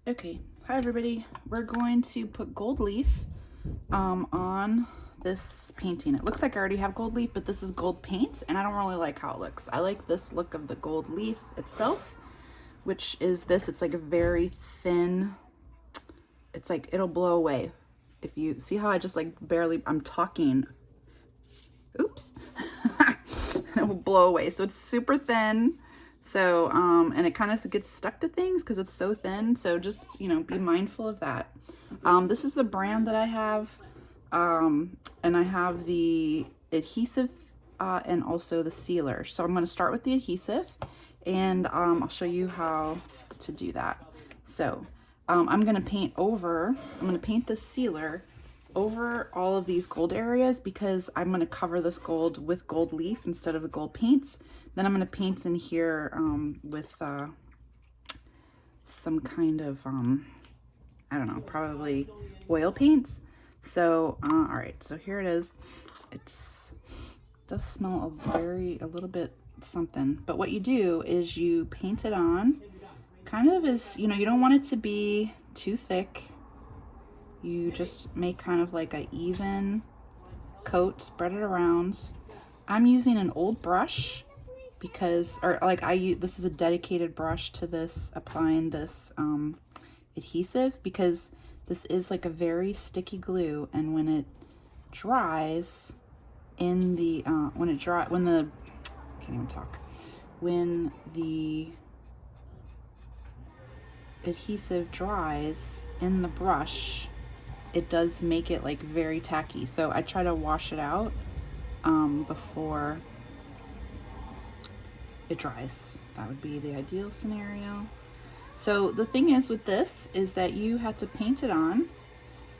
Okay, hi everybody. We're going to put gold leaf on this painting. It looks like I already have gold leaf, but this is gold paint, and I don't really like how it looks. I like this look of the gold leaf itself, which is this. It's like a very thin, it's like it'll blow away. If you see how I just like barely, I'm talking, oops, it will blow away. So it's super thin. So, and it kind of gets stuck to things because it's so thin. So just, be mindful of that. This is the brand that I have. And I have the adhesive and also the sealer. So I'm going to start with the adhesive and I'll show you how to do that. So I'm going to paint the sealer over all of these gold areas because I'm going to cover this gold with gold leaf instead of the gold paints. Then I'm going to paint in here with some kind of, I don't know, probably oil paints. So, all right, so here it is. It does smell a little bit something, but what you do is you paint it on kind of as, you don't want it to be too thick. You just make kind of like a even coat, spread it around. I'm using an old brush because, or like this is a dedicated brush to this, applying this adhesive because this is like a very sticky glue, and when it dries in the, when the adhesive dries in the brush, it does make it like very tacky. So I try to wash it out before it dries. That would be the ideal scenario. So the thing is with this is that you have to paint it on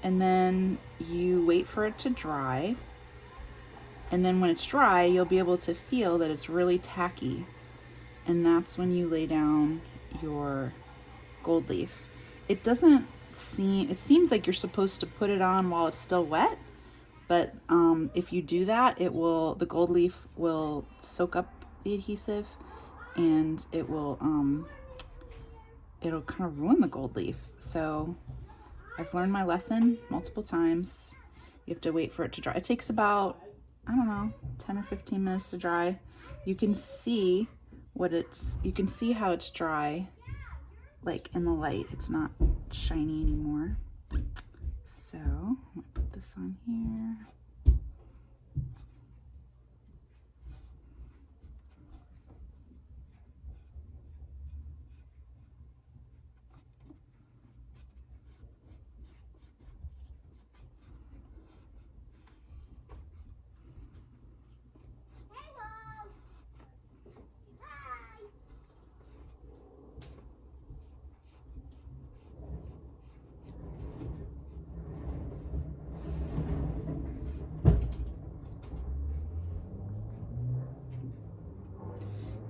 and then you wait for it to dry. And then when it's dry, you'll be able to feel that it's really tacky. And that's when you lay down your gold leaf. It seems like you're supposed to put it on while it's still wet, but if you do that, the gold leaf will soak up the adhesive and it'll kind of ruin the gold leaf. So I've learned my lesson multiple times. You have to wait for it to dry. It takes about, I don't know, 10 or 15 minutes to dry. You can see how it's dry, like in the light. It's not shiny anymore. So I'm gonna put this on here.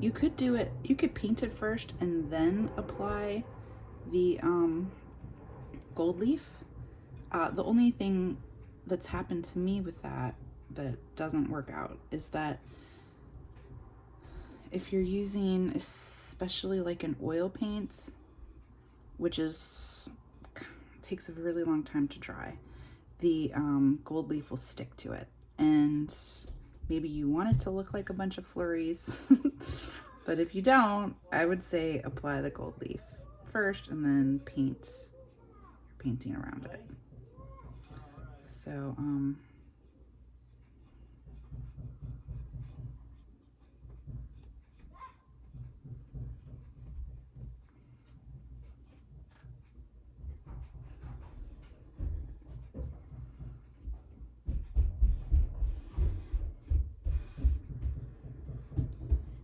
You could paint it first and then apply the gold leaf. The only thing that's happened to me with that doesn't work out is that if you're using especially like an oil paint, which takes a really long time to dry, the gold leaf will stick to it, and maybe you want it to look like a bunch of flurries. But if you don't, I would say apply the gold leaf first and then paint your painting around it. So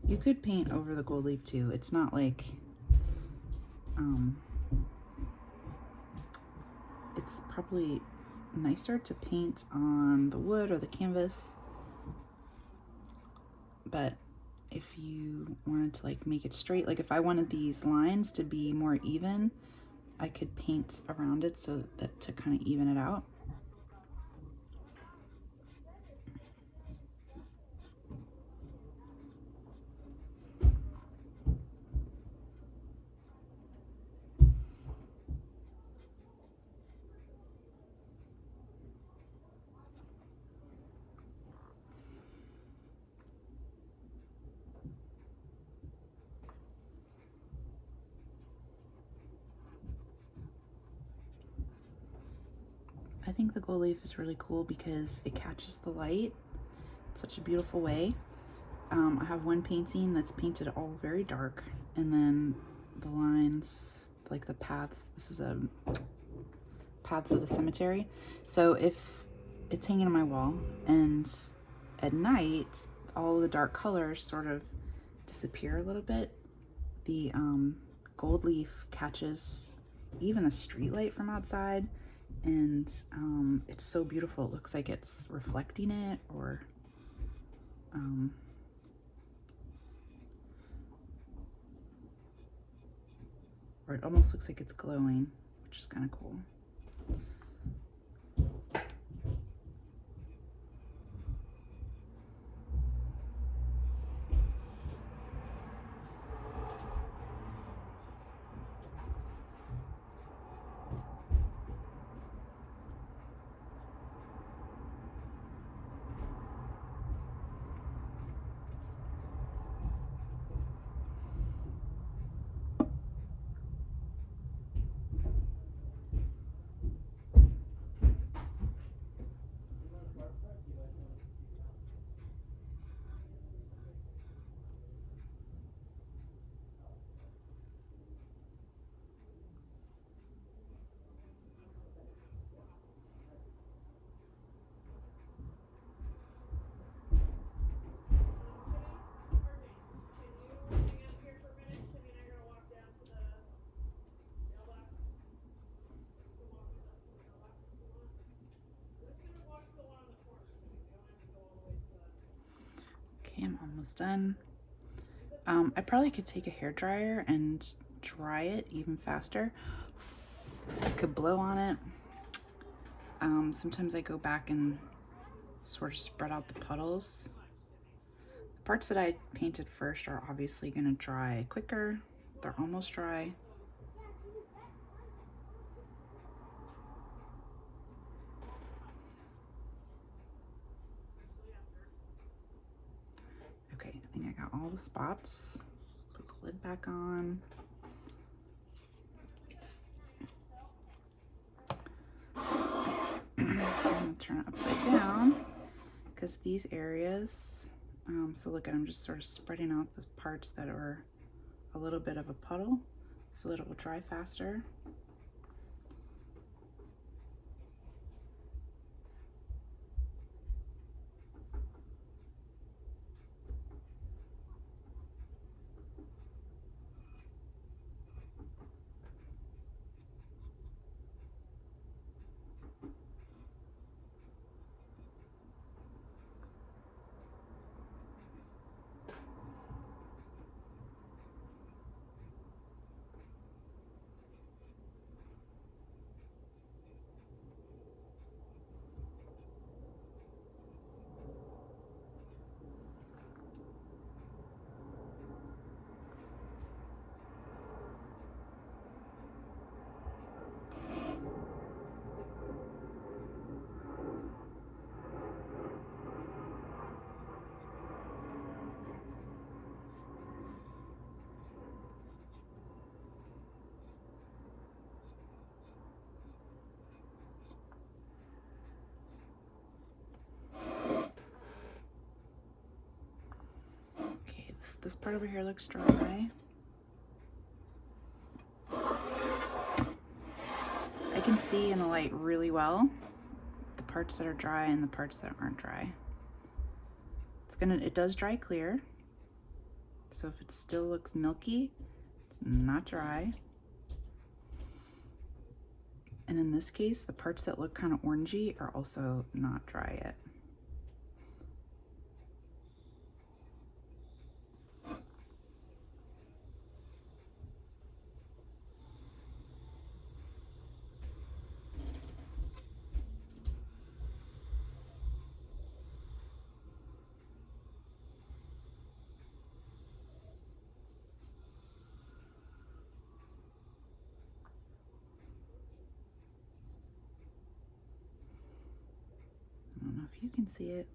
you could paint over the gold leaf too. It's not like, it's probably nicer to paint on the wood or the canvas. But if you wanted to like make it straight, like if I wanted these lines to be more even, I could paint around it so that to kind of even it out. think the gold leaf is really cool because it catches the light in such a beautiful way. I have one painting that's painted all very dark, and then the lines, like the paths, this is a paths of the cemetery. So if it's hanging on my wall and at night all the dark colors sort of disappear a little bit, the gold leaf catches even the street light from outside, and it's so beautiful. It looks like it's reflecting it, or it almost looks like it's glowing, which is kind of cool. Okay, I'm almost done. I probably could take a hair dryer and dry it even faster. I could blow on it. Sometimes I go back and sort of spread out the puddles. The parts that I painted first are obviously going to dry quicker. They're almost dry. Okay, I think I got all the spots. Put the lid back on. I'm gonna turn it upside down because these areas, so look at, I'm just sort of spreading out the parts that are a little bit of a puddle so that it will dry faster. This part over here looks dry. I can see in the light really well the parts that are dry and the parts that aren't dry. It does dry clear. So if it still looks milky, it's not dry. And in this case, the parts that look kind of orangey are also not dry yet. I don't know if you can see it.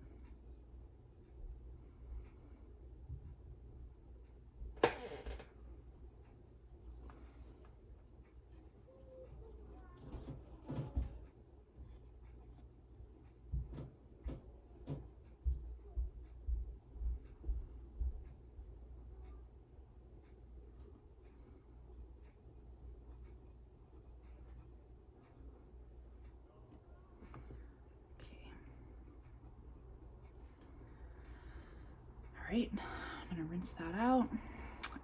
right, I'm gonna rinse that out.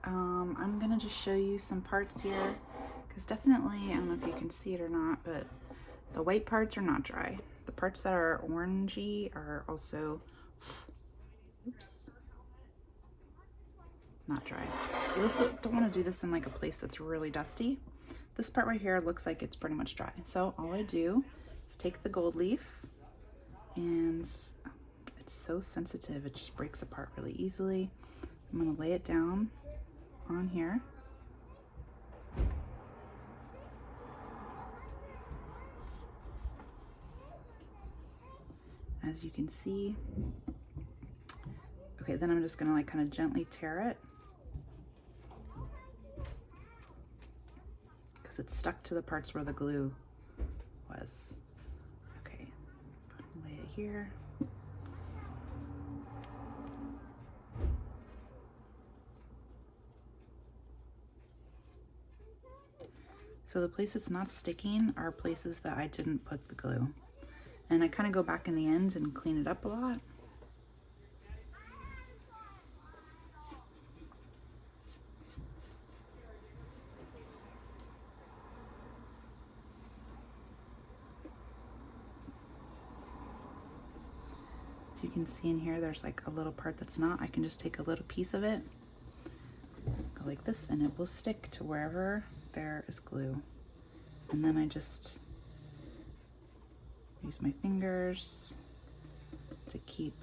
I'm gonna just show you some parts here, because definitely, I don't know if you can see it or not, but the white parts are not dry. The parts that are orangey are also, oops, not dry. You also don't want to do this in like a place that's really dusty. This part right here looks like it's pretty much dry. So all I do is take the gold leaf, and it's so sensitive, it just breaks apart really easily. I'm gonna lay it down on here. As you can see. Okay, then I'm just gonna like kind of gently tear it, because it's stuck to the parts where the glue was. Okay, lay it here. So the place it's not sticking are places that I didn't put the glue. And I kind of go back in the ends and clean it up a lot. So you can see in here, there's like a little part that's not. I can just take a little piece of it, go like this, and it will stick to wherever there is glue. And then I just use my fingers to keep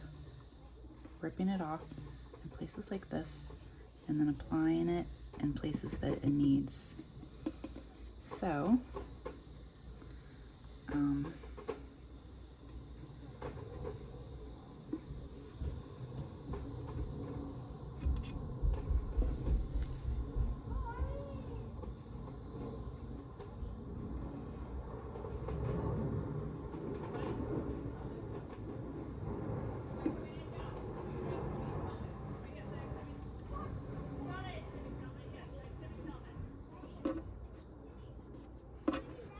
ripping it off in places like this, and then applying it in places that it needs. So,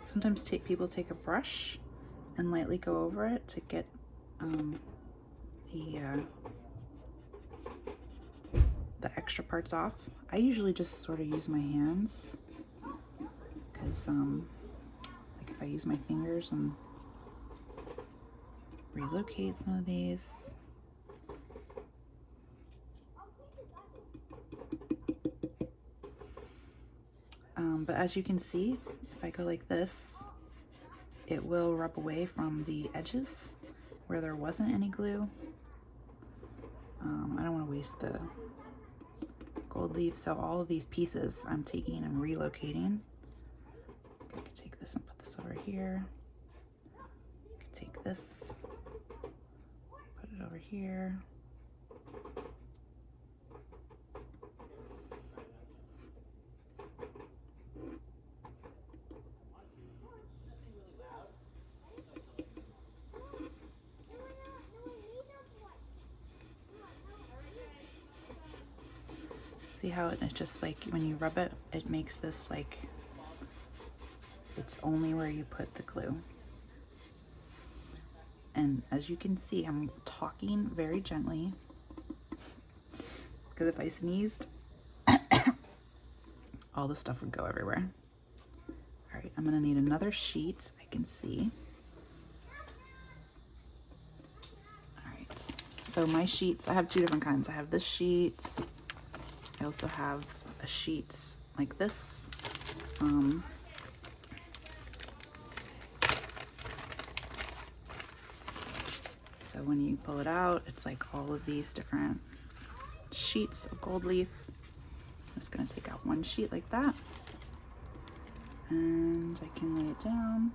sometimes people take a brush and lightly go over it to get the extra parts off. I usually just sort of use my hands, because like if I use my fingers and relocate some of these, but as you can see, if I go like this, it will rub away from the edges where there wasn't any glue. I don't want to waste the gold leaf, so all of these pieces I'm taking and relocating. I could take this and put this over here. I could take this, put it over here. See how it just like, when you rub it, it makes this like, it's only where you put the glue. And as you can see, I'm talking very gently, because if I sneezed, all the stuff would go everywhere. All right, I'm gonna need another sheet, I can see. All right, so my sheets, I have two different kinds. I have this sheet. I also have a sheet like this. So when you pull it out, it's like all of these different sheets of gold leaf. I'm just gonna take out one sheet like that, and I can lay it down.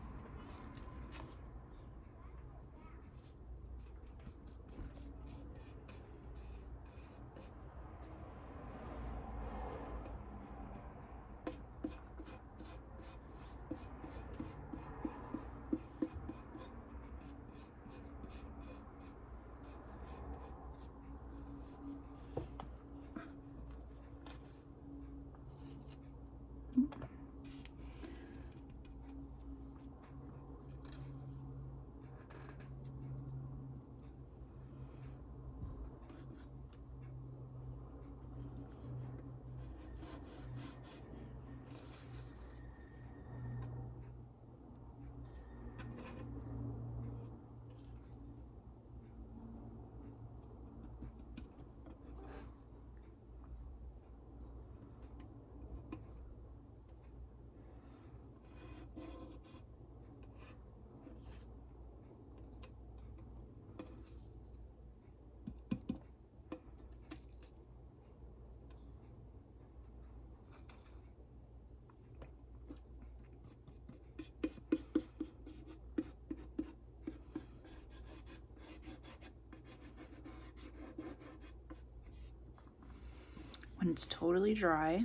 when it's totally dry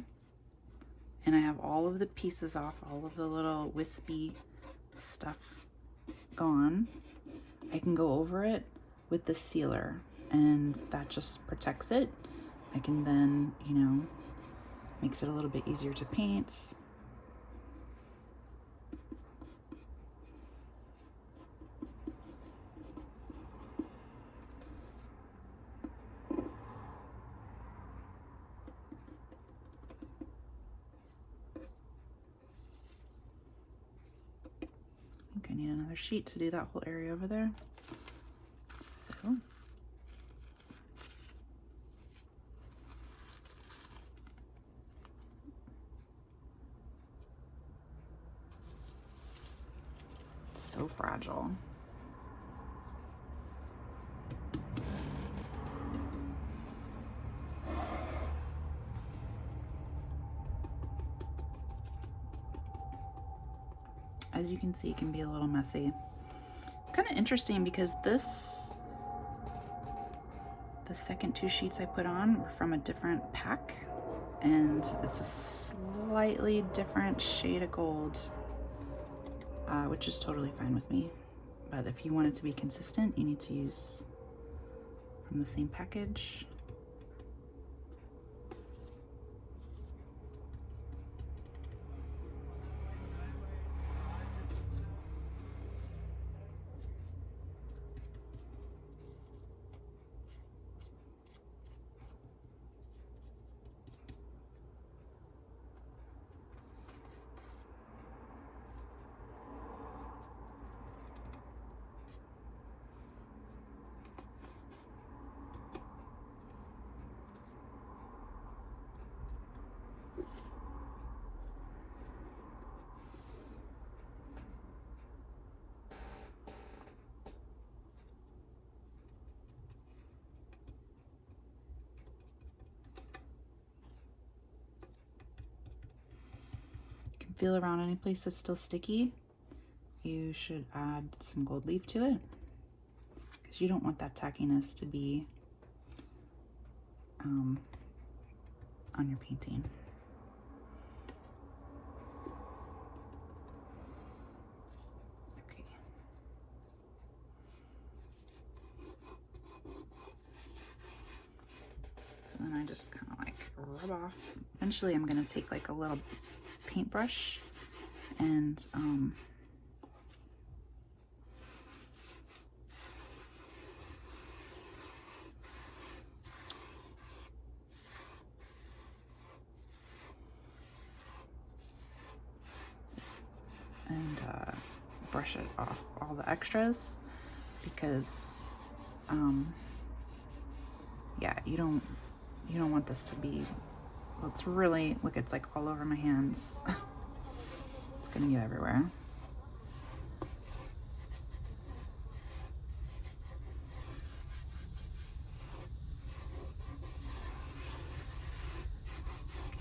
and I have all of the pieces off, all of the little wispy stuff gone, I can go over it with the sealer, and that just protects it. I can then, you know, makes it a little bit easier to paint. I think I need another sheet to do that whole area over there. So so fragile. As you can see, it can be a little messy. It's kind of interesting because the second two sheets I put on were from a different pack, and it's a slightly different shade of gold, which is totally fine with me. But if you want it to be consistent, you need to use from the same package. Feel around any place that's still sticky. You should add some gold leaf to it, because you don't want that tackiness to be on your painting. Okay. So then I just kind of like rub off. Eventually I'm going to take like a little paintbrush and brush it off all the extras, because yeah, you don't want this to be, well, it's really, look, it's like all over my hands. It's gonna get everywhere.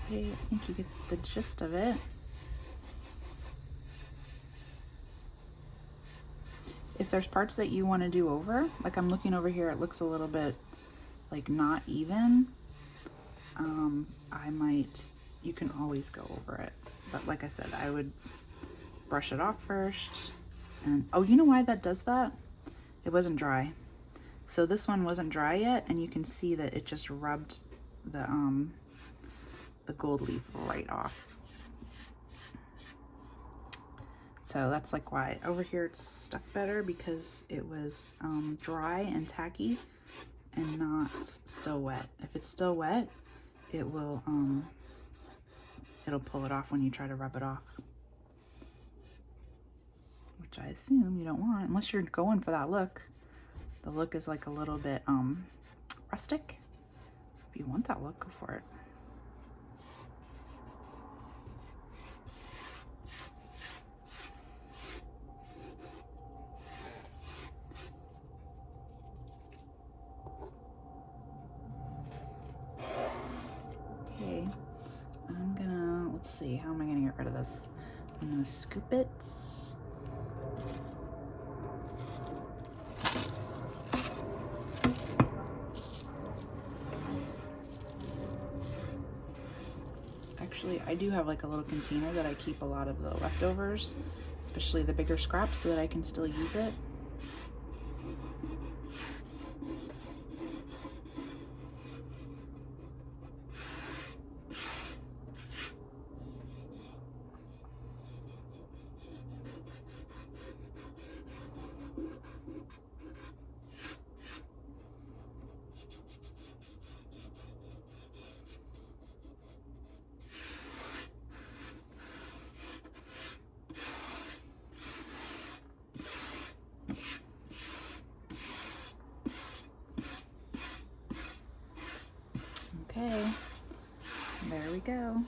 Okay, I think you get the gist of it. If there's parts that you want to do over, like I'm looking over here, it looks a little bit like not even. You can always go over it. But like I said, I would brush it off first. And oh, you know why that does that? It wasn't dry. So this one wasn't dry yet, and you can see that it just rubbed the gold leaf right off. So that's like why over here it's stuck better, because it was dry and tacky and not still wet. If it's still wet, it will it'll pull it off when you try to rub it off, which I assume you don't want unless you're going for that look. The look is like a little bit rustic. If you want that look, go for it. Okay, I'm gonna, let's see, how am I gonna get rid of this? I'm gonna scoop it. Actually, I do have like a little container that I keep a lot of the leftovers, especially the bigger scraps, so that I can still use it. Okay, there we go.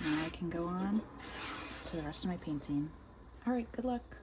Now I can go on to the rest of my painting. All right, good luck.